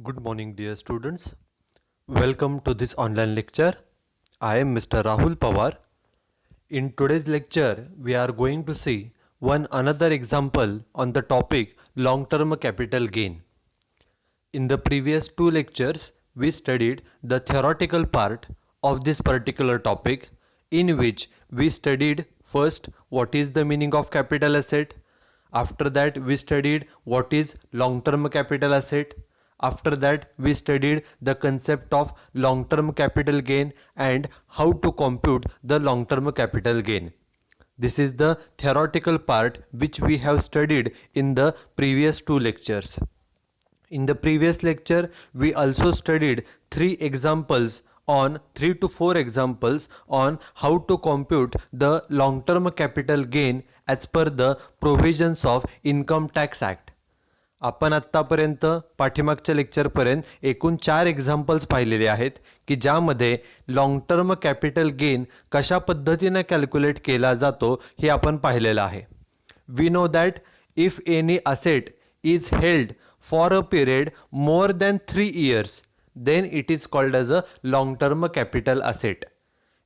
Good morning, dear students. Welcome to this online lecture. I am Mr. Rahul Pawar. In today's lecture, we are going to see one another example on the topic long-term capital gain. In the previous two lectures, we studied the theoretical part of this particular topic, in which we studied first what is the meaning of capital asset. After that, we studied what is long-term capital asset. After that, we studied the concept of long-term capital gain and how to compute the long-term capital gain. This is the theoretical part which we have studied in the previous two lectures. In the previous lecture, we also studied three to four examples on how to compute the long-term capital gain as per the provisions of Income Tax Act. आपण आत्तापर्यंत पाठीमागच्या लेक्चरपर्यंत एकूण 4 examples पाहिलेले आहेत की ज्यामध्ये long term capital gain कशा पद्धतीने कॅल्क्युलेट केला जातो हे आपण पाहिलेलं आहे. We know that if any asset is held for a period more than 3 years then it is called as a long term capital asset.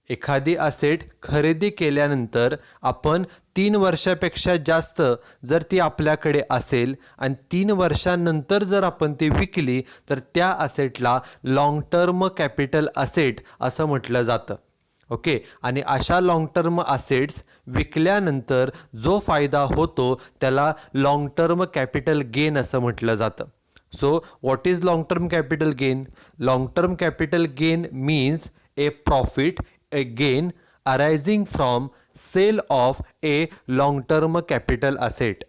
एखादी असेट खरेदी केल्यानंतर आपण 3 वर्षापेक्षा जास्त जर ती आपल्याकडे असेल आणि 3 वर्षांनंतर जर आपण ती विकली तर त्या असेटला लॉंग टर्म कॅपिटल असेट असं म्हटलं जातं. ओके, आणि अशा लॉंग टर्म असेट्स विकल्यानंतर जो फायदा होतो त्याला लॉंग टर्म कॅपिटल गेन असं म्हटलं जातं. So what is long term capital gain? Long term capital gain means A profit, a gain arising from sale of a long term capital asset.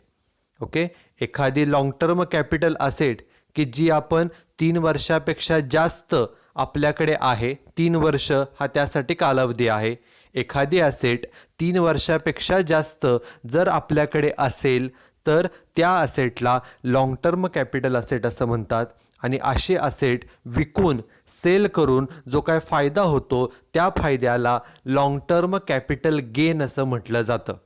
Okay, एखादी long term capital asset की जी आपण 3 वर्षापेक्षा जास्त आपल्याकडे आहे, 3 वर्ष हा त्यासाठी कालावधी आहे. एखादी असेट 3 वर्षापेक्षा जास्त जर आपल्याकडे असेल तर त्या असेटला लॉंग टर्म कॅपिटल असेट असं म्हणतात. आणि असे असेट विकून सेल करून जो काय फायदा होतो त्या फायद्याला लॉंग टर्म कॅपिटल गेन असं म्हटलं जातं.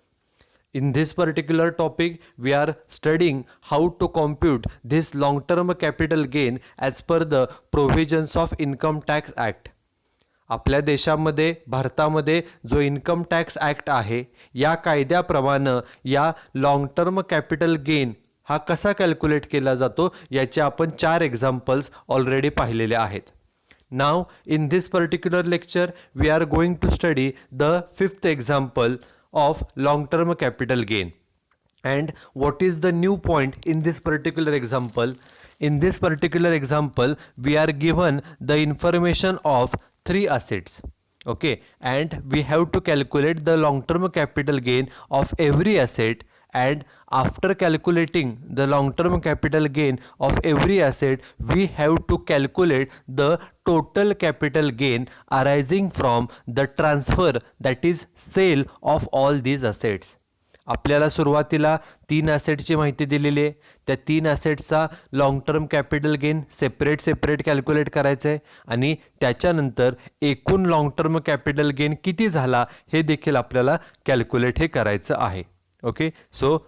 In this particular topic, we are studying how to compute this long-term capital gain as per the provisions of Income Tax Act. आपल्या देशामध्ये, भारतामध्ये जो इन्कम टॅक्स ॲक्ट आहे या कायद्याप्रमाणे या लॉंग टर्म कॅपिटल गेन हा कसा कॅल्क्युलेट केला जातो याचे आपण 4 एक्झाम्पल्स ऑलरेडी पाहिलेले आहेत. Now in this particular lecture we are going to study the 5th example of long term capital gain. And what is the new point in this particular example? In this particular example, we are given the information of 3 assets. Okay, and we have to calculate the long term capital gain of every asset, and after calculating the long term capital gain of every asset, we have to calculate the total capital gain arising from the transfer, that is sale of all these assets. आपल्याला सुरुवातीला 3 ॲसेटची माहिती दिलेली आहे. त्या 3 ॲसेटचा long term capital gain separate calculate करायचं आहे आणि त्याच्यानंतर एकूण लॉंग टर्म कॅपिटल गेन किती झाला हे देखील आपल्याला कॅल्क्युलेट हे करायचं आहे. Okay, so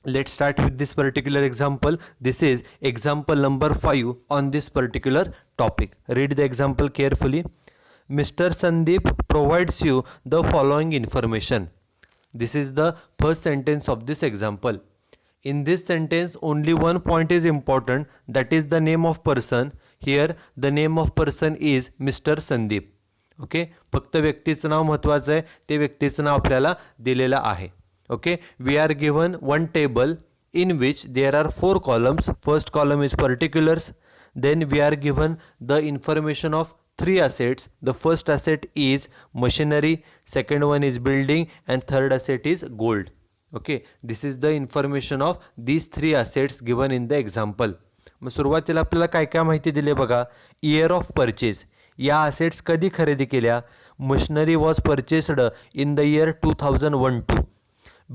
let's start with this particular example. This is example number 5 on this particular topic. Read the example carefully. Mr. Sandeep provides you the following information. This is the first sentence of this example. In this sentence only one point is important, that is the name of person. Here the name of person is Mr. Sandeep. Okay, फक्त व्यक्तीचं नाव महत्त्वाचं आहे, ते व्यक्तीचं नाव आपल्याला दिलेलं आहे. Okay, we are given one table in which there are 4 columns. First column is particulars. Then we are given the information of 3 assets. The first asset is machinery, second one is building, and third asset is gold. Okay, this is the information of these 3 assets given in the example. मग सुरुवातीला आपल्याला काय काय माहिती दिली बघा. Year of purchase, या assets कधी खरेदी केल्या. Machinery was purchased in the year 2001-2.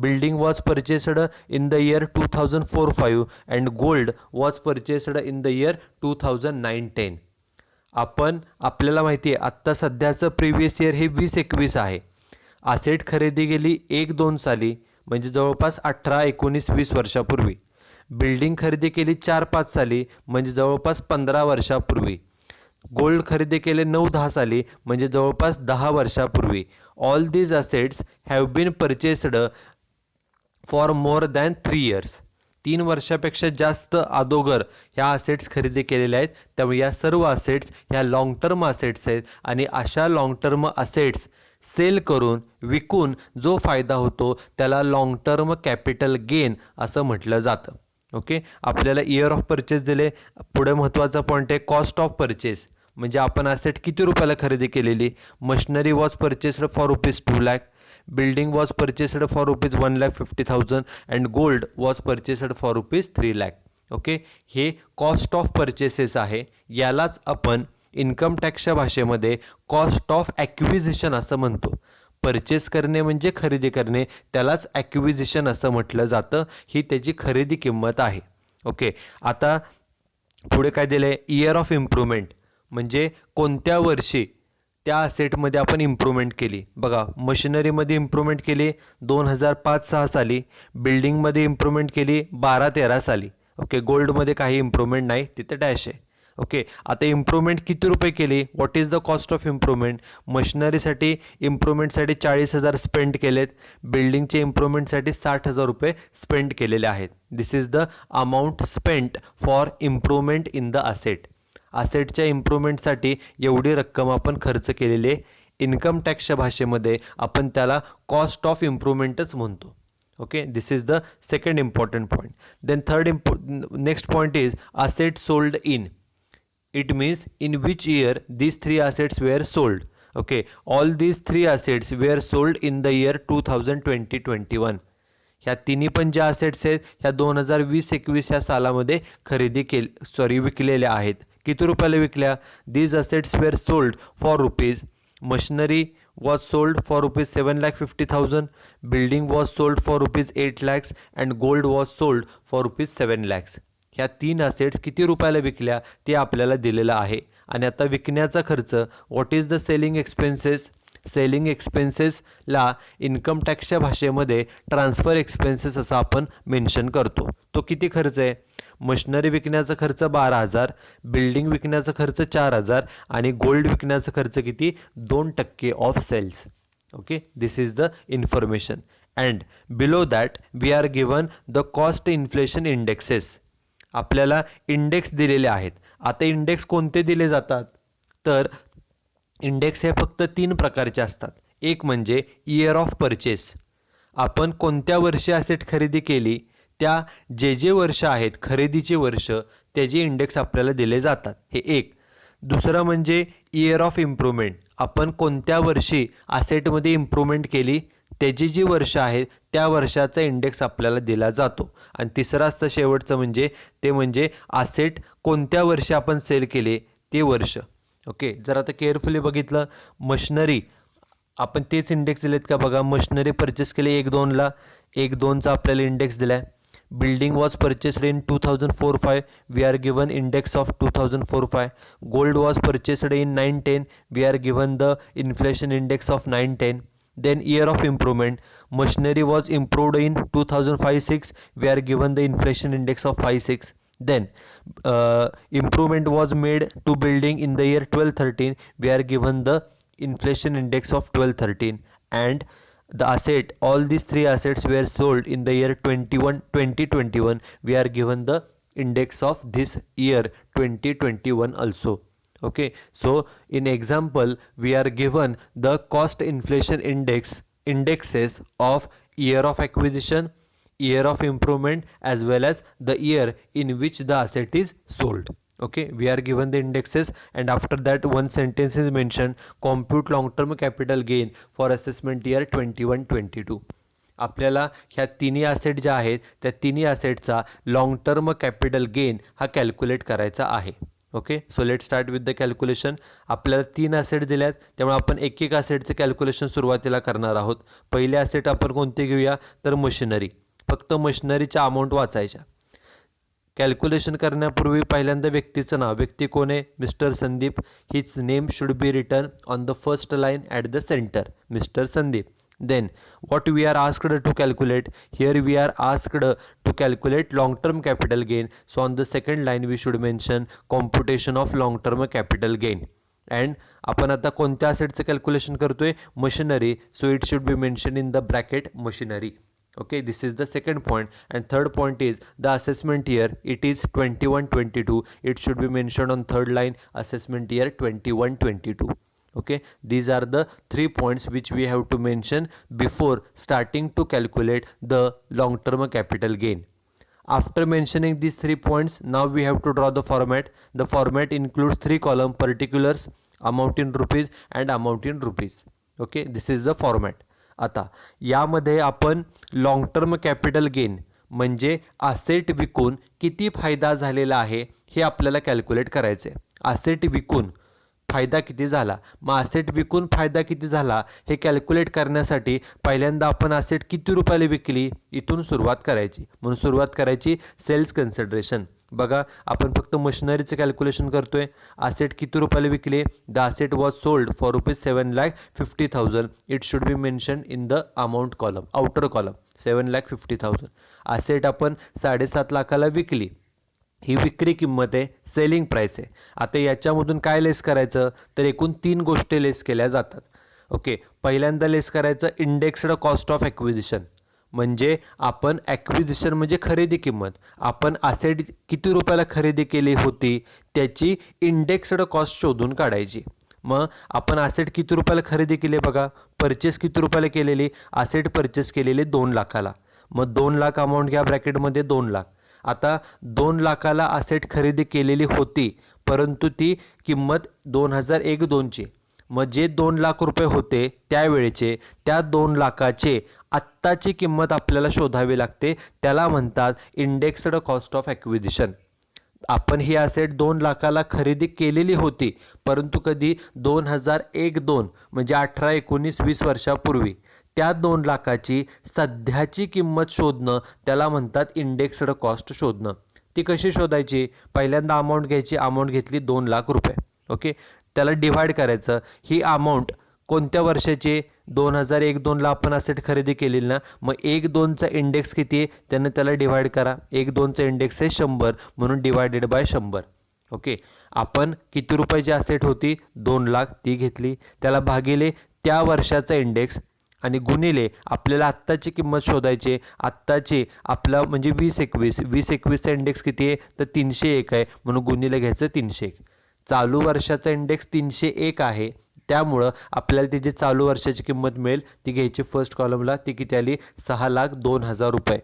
Building was purchased in the year 2004-5 and gold was purchased in the year 2009-10. आपण आपल्याला माहिती आहे आत्ता सध्याचं प्रिव्हियस इयर हे 2021 आहे. असेट खरेदी केली 1-2 साली, म्हणजे जवळपास 18, 19, 20 वर्षापूर्वी. बिल्डिंग खरेदी केली 4-5 साली म्हणजे जवळपास 15 वर्षापूर्वी. गोल्ड खरेदी केले 9-10 साली म्हणजे जवळपास 10 वर्षापूर्वी. All these assets have been purchased for more than 3 years. 3 वर्षापेक्षा जास्त अगोदर ह्या असेट्स खरेदी केलेल्या आहेत. त्यामुळे या सर्व असेट्स ह्या लाँग टर्म असेट्स आहेत आणि अशा लाँग टर्म असेट्स सेल करून विकून जो फायदा होतो त्याला लाँग टर्म कॅपिटल गेन असं म्हटलं जातं. ओके, आपल्याला इयर ऑफ परचेस दिले. पुढे महत्त्वाचा पॉईंट आहे कॉस्ट ऑफ परचेस. म्हणजे आपण असेट किती रुपयाला खरेदी केलेली. Machinery was purchased for ₹2 lakh, building was purchased for ₹1,50,000 and gold was purchased for ₹3 lakh. Okay, हे कॉस्ट ऑफ परचेसेस आहे. यालाच आपण इन्कम टॅक्सच्या भाषेमध्ये कॉस्ट ऑफ ॲक्विजिशन असं म्हणतो. परचेस करणे म्हणजे खरेदी करणे, त्यालाच ॲक्विजिशन असं म्हटलं जातं. ही त्याची खरेदी किंमत आहे. ओके, आता पुढे काय दिलं आहे, इयर ऑफ इम्प्रूव्हमेंट म्हणजे कोणत्या वर्षी त्या असेटमध्ये आपण इम्प्रूव्हमेंट केली. बघा, मशिनरीमध्ये इम्प्रूव्हमेंट केली 2005-06 साली, बिल्डिंगमध्ये इम्प्रूव्हमेंट केली 12-13 साली. ओके, गोल्डमध्ये काही इम्प्रूव्हमेंट नाही, तिथे डॅश आहे. ओके, आता इम्प्रूव्हमेंट किती रुपये केली, what is the cost of improvement. मशिनरीसाठी इम्प्रूव्हमेंटसाठी 40,000 स्पेंड केलेत, बिल्डिंगचे इम्प्रूव्हमेंटसाठी 60,000 रुपये स्पेंड केलेले आहेत. This is the amount spent for improvement in the asset. असेटच्या इम्प्रूव्हमेंटसाठी एवढी रक्कम आपण खर्च केलेली आहे. इन्कम टॅक्सच्या भाषेमध्ये आपण त्याला कॉस्ट ऑफ इम्प्रूव्हमेंटच म्हणतो. Okay, this is the second important point. Then next point is asset sold in. It means in which year these 3 assets were sold. Okay, all these 3 assets were sold in the year 2020-21. ह्या तिन्ही पण ज्या assets आहेत ह्या 2020-21 या सालामध्ये विकलेल्या आहेत. किती रुपयाला विकल्या. These assets were sold for rupees. Machinery was sold for ₹7,50,000, building was sold for ₹8 lakhs and gold was sold for ₹7 lakhs. ह्या 3 असेट्स किती रुपयाला विकल्या ते आपल्याला दिलेलं आहे. आणि आता विकण्याचा खर्च, what is the selling expenses. Selling एक्सपेन्सेसला इन्कम टॅक्सच्या भाषेमध्ये ट्रान्सफर एक्सपेन्सेस असं आपण मेन्शन करतो. तो किती खर्च आहे. मशिनरी विकण्याचा खर्च 12,000, बिल्डिंग विकण्याचा खर्च 4,000 आणि गोल्ड विकण्याचा खर्च किती 2% of sales. Okay, this is the information and below that we are given the cost inflation indexes. आपल्याला इंडेक्स दिलेले आहेत. आता इंडेक्स कोणते दिले जातात तर इंडेक्स हे फक्त 3 प्रकारचे असतात. एक म्हणजे इयर ऑफ परचेस. आपण कोणत्या वर्षी असेट खरेदी केली त्या जे वर्ष आहेत खरेदीचे वर्ष त्याचे इंडेक्स आपल्याला दिले जातात. हे एक. दुसरं म्हणजे इयर ऑफ इम्प्रूव्हमेंट. आपण कोणत्या वर्षी असेटमध्ये इम्प्रूव्हमेंट केली त्याची जी वर्ष आहेत त्या वर्षाचा इंडेक्स आपल्याला दिला जातो. आणि तिसरं असतं शेवटचं म्हणजे असेट कोणत्या वर्षी आपण सेल केले ते वर्ष. ओके, जर आता केअरफुली बघितलं, मशिनरी आपण तेच इंडेक्स दिलेत का बघा. मशिनरी परचेस केले 1-2ला, 1-2चा आपल्याला इंडेक्स दिला आहे. Building was purchased in 2004-05. We are given index of 2004-05. Gold was purchased in 9-10. We are given the inflation index of 9-10. Then year of improvement. Machinery was improved in 2005-06. We are given the inflation index of 5-6. Then improvement was made to building in the year 12-13. We are given the inflation index of 12-13. And the asset, all these 3 assets were sold in the year 2021. We are given the index of this year 2021 also. Okay, so in example we are given the cost inflation indexes of year of acquisition, year of improvement as well as the year in which the asset is sold. Okay, we are given the indexes and after that one sentence is mentioned, compute long term capital gain for assessment year 21-22. आपल्याला ह्या तिन्ही asset ज्या आहेत त्या तिन्ही असेटचा long term capital gain हा calculate करायचा आहे. Okay, so let start with the calculation. आपल्याला 3 असेट दिल्यात त्यामुळे आपण एक असेटचे कॅल्क्युलेशन सुरुवातीला करणार आहोत. पहिले असेट आपण कोणते घेऊया तर मशिनरी. फक्त मशिनरीच्या अमाऊंट वाचायच्या. कॅल्क्युलेशन करण्यापूर्वी पहिल्यांदा व्यक्तीचं नाव. व्यक्ती कोण आहे mister Sandeep. His name should be written on the first line at the centre. Mister Sandeep. Then what we are asked to calculate? Here we are asked to calculate long term capital gain. So on the second line we should mention computation of long term capital gain. And आपण आता कोणत्या असेटचं calculation करतोय? Machinery. So it should be mention in the bracket machinery. Okay, this is the second point. And third point is the assessment year. It is 21-22. It should be mentioned on third line, assessment year 21-22. Okay, these are the 3 points which we have to mention before starting to calculate the long term capital gain. After mentioning these 3 points, now we have to draw the format. The format includes 3 columns: particulars, amount in rupees and amount in rupees. Okay, this is the format. आता यामध्ये आपण long term capital gain म्हणजे asset विकून किती फायदा झालेला आहे हे आपल्याला कॅल्क्युलेट करायचे. असेट विकून फायदा किती झाला, मग असेट विकून फायदा किती झाला हे कॅल्क्युलेट करण्यासाठी पहिल्यांदा आपण असेट किती रुपयाला विकली इथून सुरुवात करायची. म्हणून सुरुवात करायची सेल्स कन्सिडरेशन. बघा, आपण फक्त मशिनरीचं कॅल्क्युलेशन करतोय. असेट किती रुपयाला विकले? The asset was sold for ₹7,50,000. It should be mention in the amount column, outer column. 7,50,000 asset आपण 7.5 लाखाला विकली. ही विक्री किंमत आहे, सेलिंग प्राईस आहे. आता याच्यामधून काय लेस करायचं? तर एकूण 3 गोष्टी लेस केल्या जातात. ओके, पहिल्यांदा लेस करायचं इंडेक्स्ड कॉस्ट ऑफ ॲक्विजिशन. म्हणजे आपण ॲक्विजिशन म्हणजे खरेदी किंमत, आपण असेट किती रुपयाला खरेदी केली होती त्याची इंडेक्स्ड कॉस्ट शोधून काढायची. मग आपण असेट किती रुपयाला खरेदी केली? बघा, परचेस किती रुपयाला केलेली? असेट परचेस केलेली 2 लाखाला. मग 2 लाख अमाऊंट घ्या ब्रॅकेटमध्ये, 2 लाख. आता 2 लाखाला असेट खरेदी केलेली होती, परंतु ती किंमत 2001-2ची. मग जे 2 लाख रुपये होते त्यावेळेचे, त्या 2 लाखाचे आत्ताची किंमत आपल्याला शोधावी लागते. त्याला म्हणतात इंडेक्स्ड कॉस्ट ऑफ ॲक्विजिशन. आपण ही असेट 2 लाखाला खरेदी केलेली होती, परंतु कधी 2001-2 म्हणजे 18-19-20 वर्षापूर्वी त्या 2 लाखाची सध्याची किंमत शोधणं त्याला म्हणतात इंडेक्स्ड कॉस्ट शोधणं. ती कशी शोधायची? पहिल्यांदा अमाऊंट घ्यायची. अमाऊंट घेतली 2 लाख रुपये. ओके, त्याला डिव्हाइड करायचं. ही अमाऊंट कोणत्या वर्षाची? 2001-2ला आपण असेट खरेदी केलेली ना. मग 1-2चा इंडेक्स किती आहे त्यानं त्याला डिव्हाइड करा. 1-2चा इंडेक्स आहे 100, म्हणून डिवायडेड बाय 100. ओके, आपण किती रुपयाची असेट होती? 2 लाख, ती घेतली. त्याला भागिले त्या वर्षाचा इंडेक्स आणि गुणिले आपल्याला आत्ताची किंमत शोधायची. आत्ताची आपला म्हणजे 2021. 2021चा इंडेक्स किती आहे? तर 301 आहे, म्हणून गुणिले घ्यायचं 301. चालू वर्षाचा इंडेक्स 301 आहे, त्यामुळं आपल्याला ती जी चालू वर्षाची किंमत मिळेल ती घ्यायची फर्स्ट कॉलमला. ती किती आली? 6,02,000 रुपये.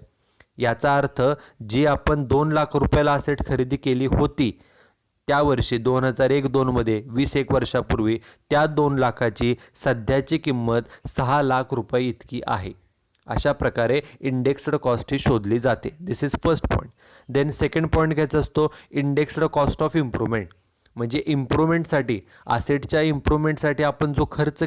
याचा अर्थ जी आपण 2 लाख रुपयाला असेट खरेदी केली होती त्या वर्षी 2001-2मध्ये 20-1 वर्षापूर्वी, त्या 2 लाखाची सध्याची किंमत 6 लाख रुपये इतकी आहे. अशा प्रकारे इंडेक्स्ड कॉस्ट ही शोधली जाते. This is first point. Then second point घ्यायचा असतो इंडेक्स्ड कॉस्ट ऑफ इम्प्रूव्हमेंट. म्हणजे इम्प्रूव्हमेंटसाठी, असेटच्या इम्प्रूव्हमेंटसाठी आपण जो खर्च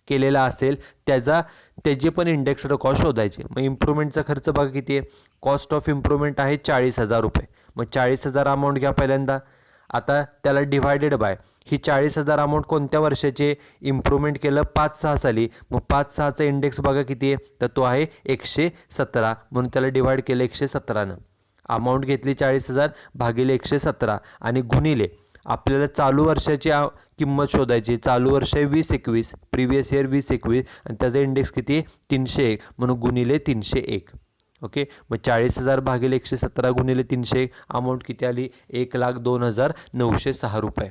केलेला असेल त्याची पण इंडेक्स्ड कॉस्ट शोधायची. मग इम्प्रूव्हमेंटचा खर्च बघा किती आहे? कॉस्ट ऑफ इम्प्रूव्हमेंट आहे 40,000 रुपये. मग 40,000 अमाऊंट घ्या पहिल्यांदा. आता त्याला डिव्हायडेड बाय ही 40,000 अमाऊंट कोणत्या वर्षाचे? इम्प्रूव्हमेंट केलं 5-6 साली. मग 5-6चा इंडेक्स बघा किती आहे? तर तो आहे 117, म्हणून त्याला डिव्हाइड केलं 117नं. अमाऊंट घेतली 40,000 भागिले 117 आणि गुणिले आपल्याला चालू वर्षाची किंमत शोधायची. चालू वर्ष आहे 2021, प्रिव्हियस इयर 2021 आणि त्याचा इंडेक्स किती? 301, म्हणून गुणिले 301. ओके, मग 40,000 भागिले 117 गुणिले 301 अमाऊंट किती आली? 1,02,906 रुपये.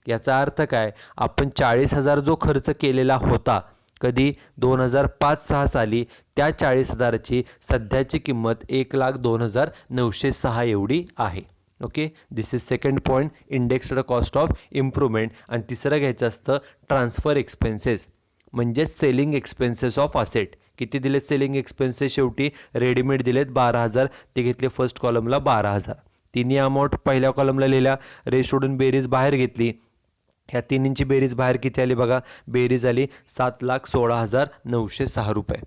याचा अर्थ काय? आपण 40,000 जो खर्च केलेला होता कधी? 2005-6 साली, त्या 40,000ची सध्याची किंमत 1,02,906 एवढी आहे. Okay, this is second point, indexed cost of improvement. आणि तिसरं घ्यायचं असतं ट्रान्सफर एक्सपेन्सेस, म्हणजेच सेलिंग एक्सपेन्सेस ऑफ असेट. किती दिलेत सेलिंग एक्सपेन्सेस? शेवटी रेडीमेड दिलेत 12,000, ते घेतले फर्स्ट कॉलमला 12,000. तिन्ही अमाऊंट पहिल्या कॉलमला लिहिल्या, रेश सोडून बेरीज बाहेर घेतली. ह्या तिन्हींची बेरीज बाहेर किती आली बघा? बेरीज आली 7,16,906 रुपये.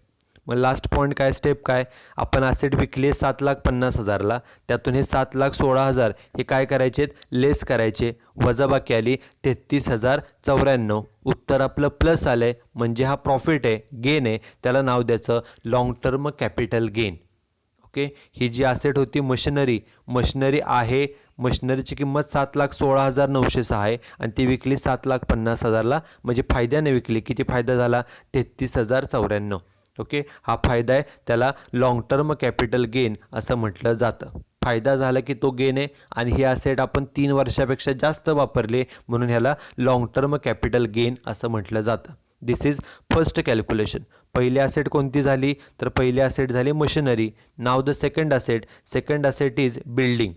मग लास्ट पॉईंट काय, स्टेप काय, आपण ॲसेट विकले 7,50,000ला, त्यातून हे 7,16,000 हे काय करायचे, लेस करायचे, वजाबाकी आली 33,094. उत्तर आपलं प्लस आलं आहे, म्हणजे हा प्रॉफिट आहे, गेन आहे, त्याला नाव द्यायचं long term capital gain. Okay, ही जी ॲसेट होती मशिनरी आहे, मशिनरीची किंमत 7,16,906 आहे आणि ती विकली 7,50,000ला, म्हणजे फायद्याने विकली. किती फायदा झाला, 33,094. ओके, हा फायदा आहे, त्याला लॉंग टर्म कॅपिटल गेन असं म्हटलं जातं. फायदा झाला की तो गेन आहे आणि ही ॲसेट आपण 3 वर्षापेक्षा जास्त वापरले म्हणून ह्याला लॉंग टर्म कॅपिटल गेन असं म्हटलं जातं. This is first calculation. पहिली ॲसेट कोणती झाली, तर पहिली ॲसेट झाली machinery. Now the second asset is building.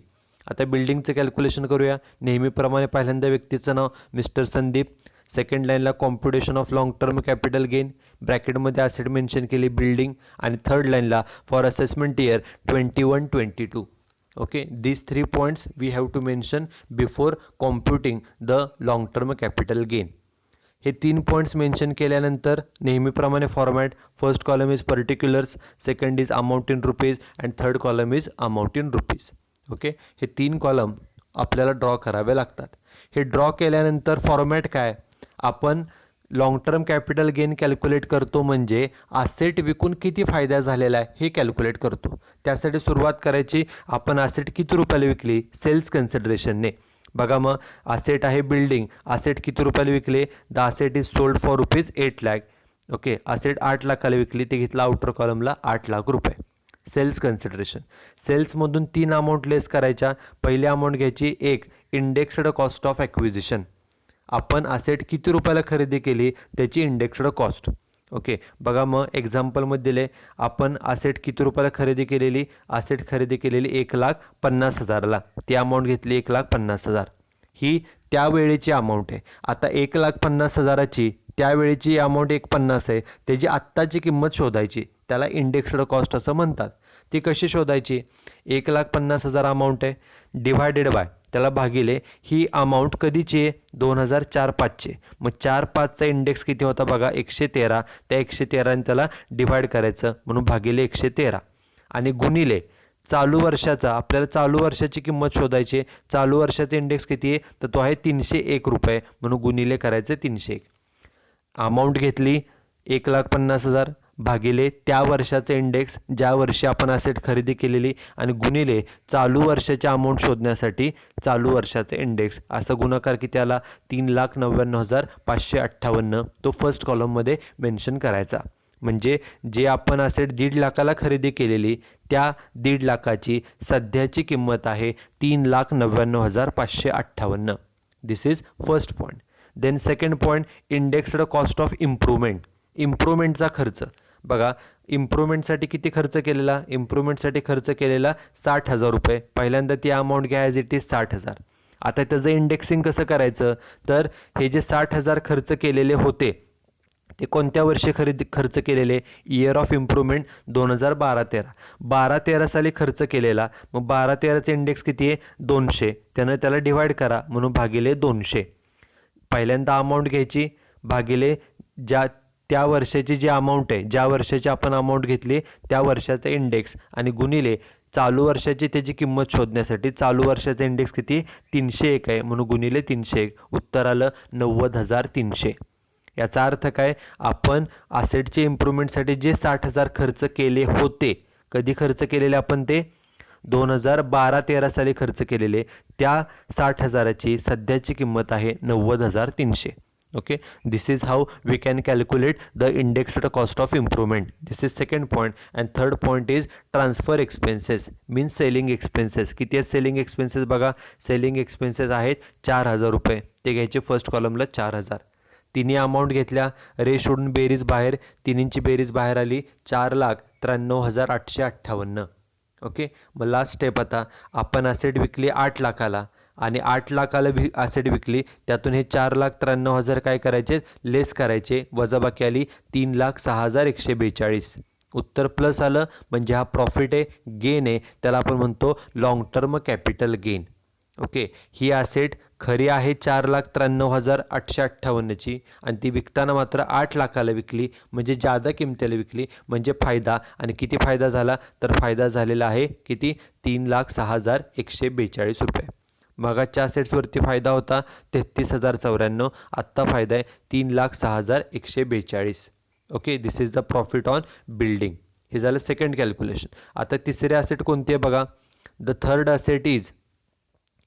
आता बिल्डिंगचं कॅल्क्युलेशन करूया. नेहमीप्रमाणे पहिल्यांदा व्यक्तीचं नाव मिस्टर संदीप, सेकंड लाईनला computation of long term capital gain, ब्रॅकेटमध्ये ॲसेट मेन्शन केली बिल्डिंग, आणि थर्ड लाईनला for assessment year 21-22. Okay, these 3 points we have to mention before computing the long term capital gain. हे 3 पॉईंट्स मेन्शन केल्यानंतर नेहमीप्रमाणे format, first column is particulars, second is amount in rupees and third column is amount in rupees. Okay, हे 3 column आपल्याला draw करावे लागतात. हे draw केल्यानंतर format काय, आपण long term capital gain calculate करतो, म्हणजे ॲसेट विकून किती फायदा झालेला आहे हे कॅल्क्युलेट करतो. त्यासाठी सुरुवात करायची, आपण ॲसेट किती रुपयाला विकली, सेल्स कन्सिडरेशनने. बघा, मग ॲसेट आहे बिल्डिंग, ॲसेट किती रुपयाला विकले, the asset is sold for ₹8 lakh. Okay, asset 8 लाखाला विकली, ते घेतलं आउटर कॉलमला 8 लाख रुपये. सेल्स कन्सिडरेशन, सेल्समधून 3 अमाऊंट लेस करायच्या. पहिली अमाऊंट घ्यायची, एक इंडेक्स्ड कॉस्ट ऑफ ॲक्विजिशन. आपण ॲसेट किती रुपयाला खरेदी केली त्याची इंडेक्स्ड कॉस्ट. ओके, बघा, मग एक्झाम्पलमध्ये दिले, आपण ॲसेट किती रुपयाला खरेदी केलेली, ॲसेट खरेदी केलेली 1,50,000ला, ती अमाऊंट घेतली 1,50,000. ही त्यावेळेची अमाऊंट आहे. आता 1,50,000ची त्यावेळेची अमाऊंट 1,50 आहे, त्याची आत्ताची किंमत शोधायची, त्याला इंडेक्स्ड कॉस्ट असं म्हणतात. ती कशी शोधायची, 1,50,000 अमाऊंट आहे, डिव्हायडेड बाय, त्याला भागिले ही अमाऊंट कधीची आहे, 2004-05ची. मग 4-5चा इंडेक्स किती होता बघा, 113. त्या 113ने त्याला डिव्हाइड करायचं, म्हणून भागिले 113, आणि गुणिले चालू वर्षाचा, आपल्याला चालू वर्षाची किंमत शोधायची. चालू वर्षाचा इंडेक्स किती आहे, तर तो आहे 301 रुपये, म्हणून गुणिले करायचं 301. अमाऊंट घेतली 1,50,000 भागिले त्या वर्षाचं इंडेक्स, ज्या वर्षी आपण ॲसेट खरेदी केलेली, आणि गुणिले चालू वर्षाची अमाऊंट शोधण्यासाठी चालू वर्षाचं इंडेक्स. असं गुणाकार किती आला, 3,99,558. तो फर्स्ट कॉलममध्ये मेन्शन करायचा. म्हणजे जे आपण ॲसेट 1.5 लाखाला खरेदी केलेली, त्या 1.5 लाखाची सध्याची किंमत आहे 3,99,558. This is first point. Then second point, indexed cost of improvement. इम्प्रूव्हमेंटचा खर्च बघा, इम्प्रूव्हमेंटसाठी किती खर्च केलेला, इम्प्रूव्हमेंटसाठी खर्च केलेला 60,000 रुपये. पहिल्यांदा ती अमाऊंट घ्या ॲज इट इज 60,000. आता त्याचं इंडेक्सिंग कसं करायचं, तर हे जे 60,000 खर्च केलेले होते ते कोणत्या वर्षी खर्च केलेले, इयर ऑफ इम्प्रूव्हमेंट 2012-13. 12-13 साली खर्च केलेला, मग 12-13चं इंडेक्स किती आहे, 200. त्यानं त्याला डिवाइड करा, म्हणून भागिले 200. पहिल्यांदा अमाऊंट घ्यायची, भागिले त्या वर्षाची जी अमाऊंट आहे, ज्या वर्षाची आपण अमाऊंट घेतली त्या वर्षाचा इंडेक्स, आणि गुणिले चालू वर्षाची त्याची किंमत शोधण्यासाठी चालू वर्षाचा इंडेक्स किती, 301 आहे, म्हणून गुणिले 301. उत्तर आलं 90,300. याचा अर्थ काय, आपण ॲसेटचे इम्प्रूव्हमेंटसाठी जे 60,000 खर्च केले होते, कधी खर्च केलेले आपण, ते 2012-13 साली खर्च केलेले, त्या 60,000ची सध्याची किंमत आहे 90,300. Okay, this is how we can calculate the indexed cost of improvement. This is second point. And third point is transfer expenses, means selling expenses. किती आहेत सेलिंग एक्सपेन्सेस बघा, सेलिंग एक्सपेन्सेस आहेत 4,000 रुपये. ते घ्यायचे फर्स्ट कॉलमला 4,000. तिन्ही अमाऊंट घेतल्या, रे सोडून बेरीज बाहेर, तिन्हींची बेरीज बाहेर आली 4,93,858. ओके, मग लास्ट स्टेप, आता आपण ॲसेट विकली 8 लाखाला आणि 8 लाखाला ॲसेट विकली, त्यातून हे 4,93,000 काय करायचे, लेस करायचे, वजाबाकी आली 3,06,142. उत्तर प्लस आलं, म्हणजे हा प्रॉफिट आहे, गेन आहे, त्याला आपण म्हणतो long term capital gain. Okay, ही ॲसेट खरी आहे 4,93,858ची आणि ती विकताना मात्र 8 लाखाला विकली, म्हणजे जादा किमतीला विकली, म्हणजे फायदा. आणि किती फायदा झाला, तर फायदा झालेला आहे किती, 3,06,142 रुपये. मगाच्या असेट्सवरती फायदा होता 33,094, आत्ता फायदा आहे 3,06,142. Okay, this is the profit on building. हे झालं सेकंड कॅल्क्युलेशन. आता तिसरे असेट कोणते आहे बघा. The third asset is,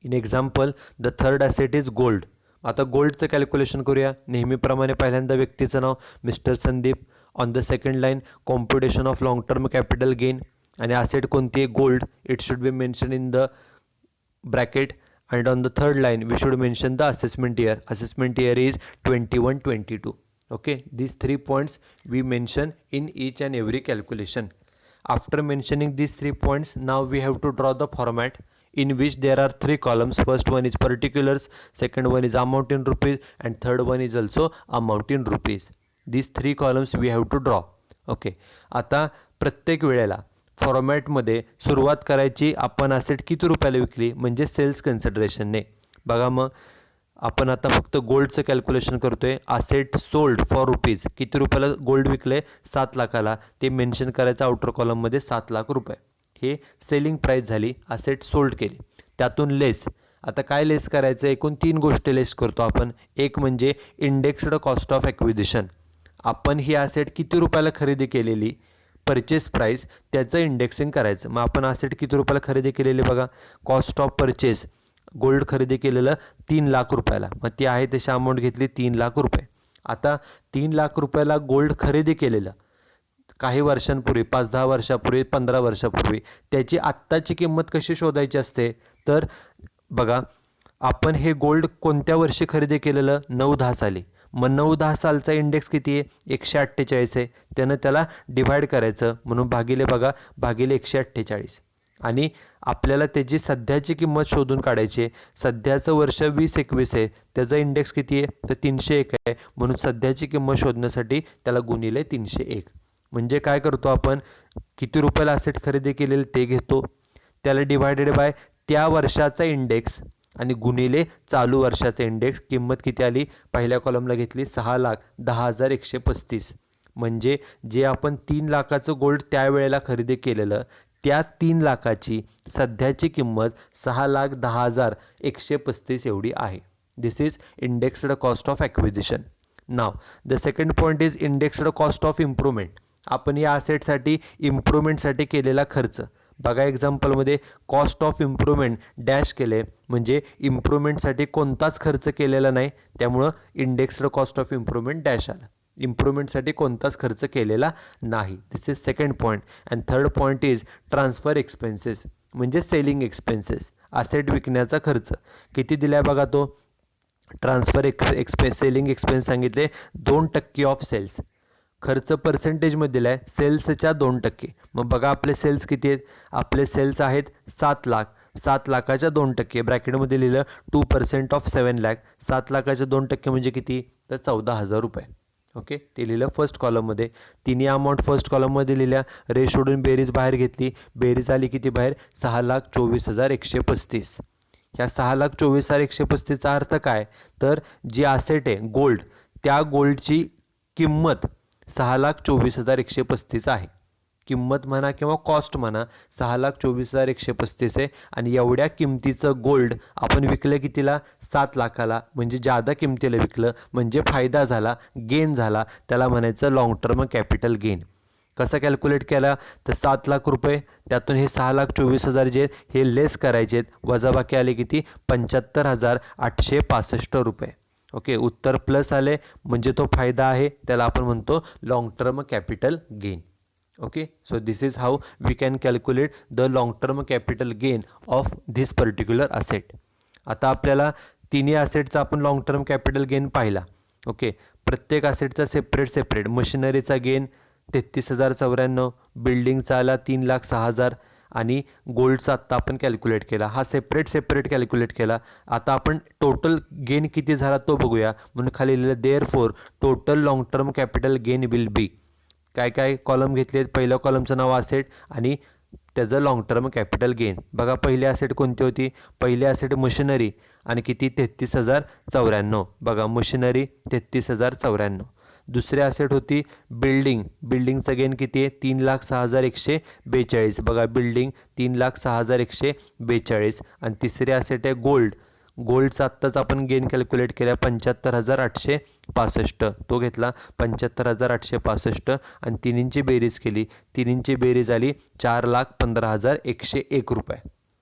in example the third asset is gold. आता गोल्डचं कॅल्क्युलेशन करूया. नेहमीप्रमाणे पहिल्यांदा व्यक्तीचं नाव mister Sandeep. On the second line computation of long term capital gain, आणि असेट कोणती आहे, gold. It should be mention in the bracket. and on the third line we should mention the assessment year is 21-22. okay, these 3 points we mention in each and every calculation. After mentioning these 3 points, now we have to draw the format in which there are 3 columns. First one is particulars, second one is amount in rupees, and third one is also amount in rupees. These 3 columns we have to draw. okay, आता प्रत्येक वेळेला फॉर्मॅटमध्ये सुरुवात करायची. आपण asset किती रुपयाला विकली, म्हणजे सेल्स कन्सिडरेशनने. बघा, मग आपण आता फक्त गोल्डचं कॅल्क्युलेशन करतोय. असेट सोल्ड फॉर रुपीज, किती रुपयाला गोल्ड विकले, 7 लाखाला, ते मेन्शन करायचं आउटर कॉलममध्ये 7 लाख रुपये. हे सेलिंग प्राईस झाली, असेट सोल्ड केली. त्यातून लेस, आता काय लेस करायचं, एकूण 3 गोष्टी लेस करतो आपण. एक म्हणजे इंडेक्स्ड कॉस्ट ऑफ ॲक्विजिशन. आपण ही असेट किती रुपयाला खरेदी केलेली, परचेस प्राईस, त्याचं इंडेक्सिंग करायचं. मग आपण असेट किती रुपयाला खरेदी केलेली बघा, कॉस्ट ऑफ परचेस, गोल्ड खरेदी केलेलं 3 लाख रुपयाला, मग ती आहे तशी अमाऊंट घेतली 3 लाख रुपये. आता 3 लाख रुपयाला गोल्ड खरेदी केलेलं काही वर्षांपूर्वी, 5-10 वर्षापूर्वी, 15 वर्षापूर्वी, त्याची आत्ताची किंमत कशी शोधायची असते, तर बघा, आपण हे गोल्ड कोणत्या वर्षी खरेदी केलेलं, 9-10 साली. मग 9-10 सालचा इंडेक्स किती आहे, 148 आहे. त्यानं त्याला डिव्हाइड करायचं, म्हणून भागिले, बघा, भागिले 148. आणि आपल्याला त्याची सध्याची किंमत शोधून काढायची आहे. सध्याचं वर्ष 2021 आहे, त्याचा इंडेक्स किती आहे, तर 301 आहे. म्हणून सध्याची किंमत शोधण्यासाठी त्याला गुणिले 301. म्हणजे काय करतो आपण, किती रुपयाला असेट खरेदी केलेलं ते घेतो, त्याला डिवायडेड बाय त्या वर्षाचा इंडेक्स आणि गुणिले चालू वर्षाचा इंडेक्स. किंमत किती आली, पहिल्या कॉलमला घेतली 6,10,135. म्हणजे जे आपण 3 लाखाचं गोल्ड त्यावेळेला खरेदी केलेलं, त्या 3 लाखाची सध्याची किंमत 6,10,135 एवढी आहे. This is indexed cost of acquisition. Now the second point is indexed cost of improvement. आपण या असेटसाठी इम्प्रूव्हमेंटसाठी केलेला खर्च. बघा, एक्झाम्पलमध्ये कॉस्ट ऑफ इम्प्रूव्हमेंट डॅश केले, म्हणजे इम्प्रूव्हमेंटसाठी कोणताच खर्च केलेला नाही, त्यामुळं indexed cost of improvement dash आला. इम्प्रूव्हमेंटसाठी कोणताच खर्च केलेला नाही. This is second point. And third point is transfer expenses, म्हणजे सेलिंग एक्सपेन्सेस. असेट विकण्याचा खर्च किती दिला बघा, तो ट्रान्सफर सेलिंग एक्सपेन्स सांगितले 2% ऑफ सेल्स. खर्च पर्सेंटेजमध्ये दिला आहे सेल्सच्या 2%. मग बघा, आपले सेल्स किती आहेत, आपले सेल्स आहेत 7 लाख. 7 लाखाच्या 2%, ब्रॅकेटमध्ये लिहिलं 2% ऑफ 7 लाख. 7 लाखाच्या 2% म्हणजे किती, तर 14,000 रुपये. ओके, ते लिहिलं फर्स्ट कॉलममध्ये. तिन्ही अमाऊंट फर्स्ट कॉलममध्ये लिहिल्या. रेश सोडून बेरीज बाहेर घेतली, बेरीज आली किती बाहेर, 6,24,135. ह्या 6,24,135चा अर्थ काय, तर जी असेट आहे गोल्ड, त्या गोल्डची किंमत 6,24,135 आहे. किंमत म्हणा किंवा कॉस्ट म्हणा, 6,24,135 आहे. आणि एवढ्या किमतीचं गोल्ड आपण विकलं कितीला, 7 लाखाला, म्हणजे जादा किमतीला विकलं, म्हणजे फायदा झाला, गेन झाला. त्याला म्हणायचं लॉंग टर्म कॅपिटल गेन. कसं कॅल्क्युलेट केला, तर 7 लाख रुपये, त्यातून हे 6,24,000 जे आहेत हे लेस करायचे आहेत. वजाबाकी आले किती, 75,865 रुपये. ओके, उत्तर प्लस आले, म्हणजे तो फायदा आहे, त्याला आपण म्हणतो long term capital gain. Okay, so this is how we can calculate the long term capital gain of this particular asset. आता आपल्याला तिन्ही असेटचा आपण लॉंग टर्म कॅपिटल गेन पाहिला. ओके, प्रत्येक असेटचा सेपरेट. मशिनरीचा गेन 33,094, बिल्डिंगचा आला 3,06,000 आणि गोल्डचा आत्ता आपण कॅल्क्युलेट केला. हा सेपरेट कॅल्क्युलेट केला. आता आपण टोटल गेन किती झाला तो बघूया. म्हणून खाली लिहिलं therefore total long term capital gain will be. काय काय कॉलम घेतले, पहिल्या कॉलमचं नाव असेट आणि त्याचं लॉंग टर्म कॅपिटल गेन. बघा पहिली ॲसेट कोणती होती? पहिली ॲसेट मशिनरी आणि किती? 33,094. बघा मशिनरी 33,094. दुसरी ॲसेट होती बिल्डिंग. बिल्डिंगचं गेन किती आहे? 3,06,142. बघा बिल्डिंग 3,06,142. आणि तिसरी ॲसेट आहे गोल्ड. गोल्डचा आत्ताच आपण गेन कॅल्क्युलेट केला 75,865. तो घेतला 75,865 आणि तिन्हींची बेरीज केली. तिन्हींची बेरीज आली 4,15,101 रुपये.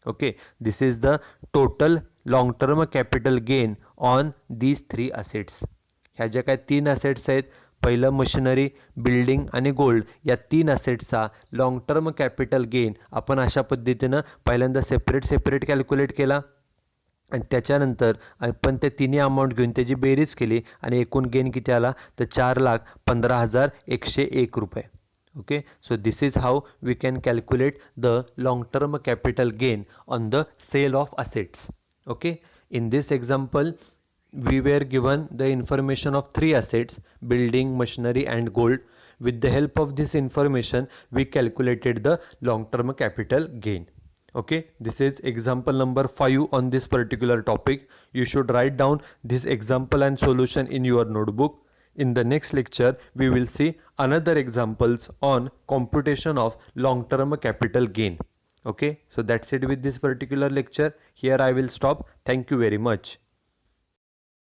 Okay, this is the total long term capital gain on these 3 assets. ह्या ज्या काय 3 असेट्स आहेत, पहिलं मशिनरी, बिल्डिंग आणि गोल्ड, या 3 असेट्सचा लॉंग टर्म कॅपिटल गेन आपण अशा पद्धतीनं पहिल्यांदा सेपरेट कॅल्क्युलेट केला आणि त्याच्यानंतर आपण ते तिन्ही अमाऊंट घेऊन त्याची बेरीज केली आणि एकूण गेन किती आला? तर 4,15,101 रुपये. Okay, so this is how we can calculate the long term capital gain on the sale of assets. Okay, in this example we were given the information of 3 assets: building, machinery and gold. With the help of this information we calculated the long term capital gain. Okay, this is example number 5 on this particular topic. You should write down this example and solution in your notebook. In the next lecture, we will see another examples on computation of long-term capital gain. Okay, so that's it with this particular lecture. Here I will stop. Thank you very much.